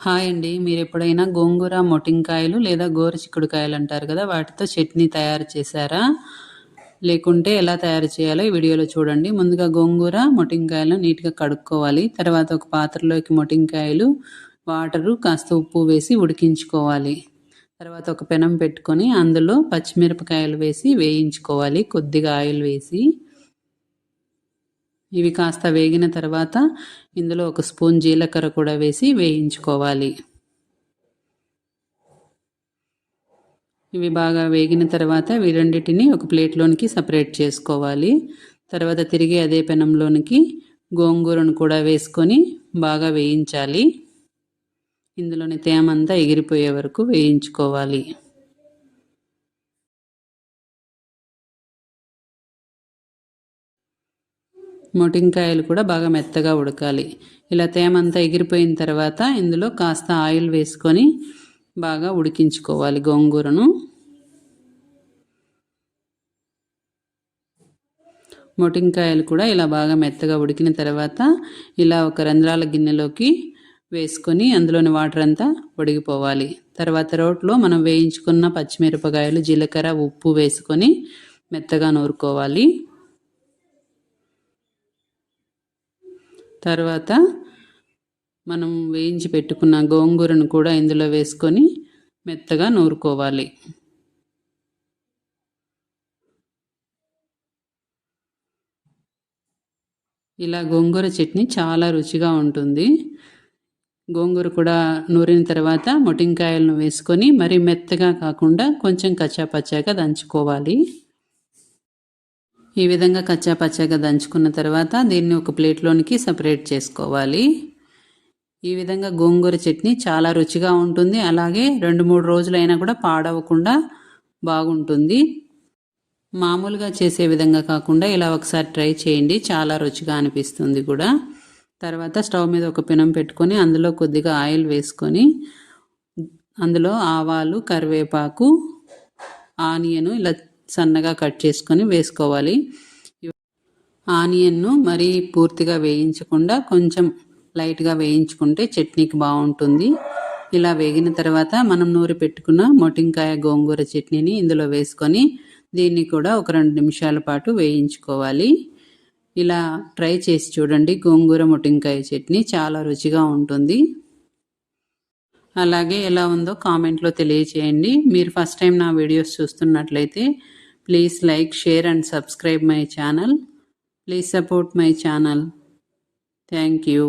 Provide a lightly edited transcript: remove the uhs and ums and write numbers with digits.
Hi అండి. మీరెప్పుడైనా గోంగూర, మొటింకాయలు లేదా గోరుచిక్కుడుకాయలు అంటారు కదా! వాటితో చట్నీ తయారు చేశారా? లేకుంటే ఎలా తయారు చేయాలో ఈ వీడియోలో చూడండి. ముందుగా గోంగూర, మొటింకాయలను నీట్‌గా కడుక్కోవాలి. తర్వాత ఒక పాత్రలోకి మొటింకాయలు, వాటరు, కాస్త ఉప్పు వేసి ఉడికించుకోవాలి. తర్వాత ఒక పెనం పెట్టుకొని అందులో పచ్చిమిరపకాయలు వేసి వేయించుకోవాలి కొద్దిగా ఆయిల్ వేసి. ఇవి కాస్త వేగిన తర్వాత ఇందులో ఒక స్పూన్ జీలకర్ర కూడా వేసి వేయించుకోవాలి. ఇవి బాగా వేగిన తర్వాత వీరండిటిని ఒక ప్లేట్లోనికి సపరేట్ చేసుకోవాలి. తర్వాత తిరిగి అదే పెనంలోనికి గోంగూరను కూడా వేసుకొని బాగా వేయించాలి. ఇందులోని తేమంతా ఎగిరిపోయే వరకు వేయించుకోవాలి. మొటింకాయలు కూడా బాగా మెత్తగా ఉడకాలి. ఇలా తేమంతా ఎగిరిపోయిన తర్వాత ఇందులో కాస్త ఆయిల్ వేసుకొని బాగా ఉడికించుకోవాలి గోంగూరను. మొటింకాయలు కూడా ఇలా బాగా మెత్తగా ఉడికిన తర్వాత ఇలా ఒక రంధ్రాల గిన్నెలోకి వేసుకొని అందులోని వాటర్ అంతా ఉడికిపోవాలి. తర్వాత రోట్లో మనం వేయించుకున్న పచ్చిమిరపకాయలు, జీలకర్ర, ఉప్పు వేసుకొని మెత్తగా నూరుకోవాలి. తర్వాత మనం వేయించి పెట్టుకున్న గోంగూరను కూడా ఇందులో వేసుకొని మెత్తగా నూరుకోవాలి. ఇలా గోంగూర చట్నీ చాలా రుచిగా ఉంటుంది. గోంగూర కూడా నూరిన తర్వాత మొటింకాయలను వేసుకొని మరి మెత్తగా కాకుండా కొంచెం కచ్చాపచ్చాగా దంచుకోవాలి. ఈ విధంగా కచ్చాపచ్చాగా దంచుకున్న తర్వాత దీన్ని ఒక ప్లేట్లోనికి సపరేట్ చేసుకోవాలి. ఈ విధంగా గోంగూర చట్నీ చాలా రుచిగా ఉంటుంది. అలాగే 2-3 రోజులైనా కూడా పాడవకుండా బాగుంటుంది. మామూలుగా చేసే విధంగా కాకుండా ఇలా ఒకసారి ట్రై చేయండి. చాలా రుచిగా అనిపిస్తుంది కూడా. తర్వాత స్టవ్ మీద ఒక పెనం పెట్టుకొని అందులో కొద్దిగా ఆయిల్ వేసుకొని అందులో ఆవాలు, కరివేపాకు, ఆనియన్ ఇలా సన్నగా కట్ చేసుకొని వేసుకోవాలి. ఆనియన్ను మరీ పూర్తిగా వేయించకుండా కొంచెం లైట్గా వేయించుకుంటే చట్నీకి బాగుంటుంది. ఇలా వేగిన తర్వాత మనం నూరి పెట్టుకున్న మొటింకాయ గోంగూర చట్నీని ఇందులో వేసుకొని దీన్ని కూడా ఒక 2 నిమిషాల పాటు వేయించుకోవాలి. ఇలా ట్రై చేసి చూడండి. గోంగూర మొటింకాయ చట్నీ చాలా రుచిగా ఉంటుంది. అలాగే ఎలా ఉందో కామెంట్లో తెలియచేయండి. మీరు ఫస్ట్ టైం నా వీడియోస్ చూస్తున్నట్లయితే please like, share and subscribe my channel. Please support my channel. Thank you.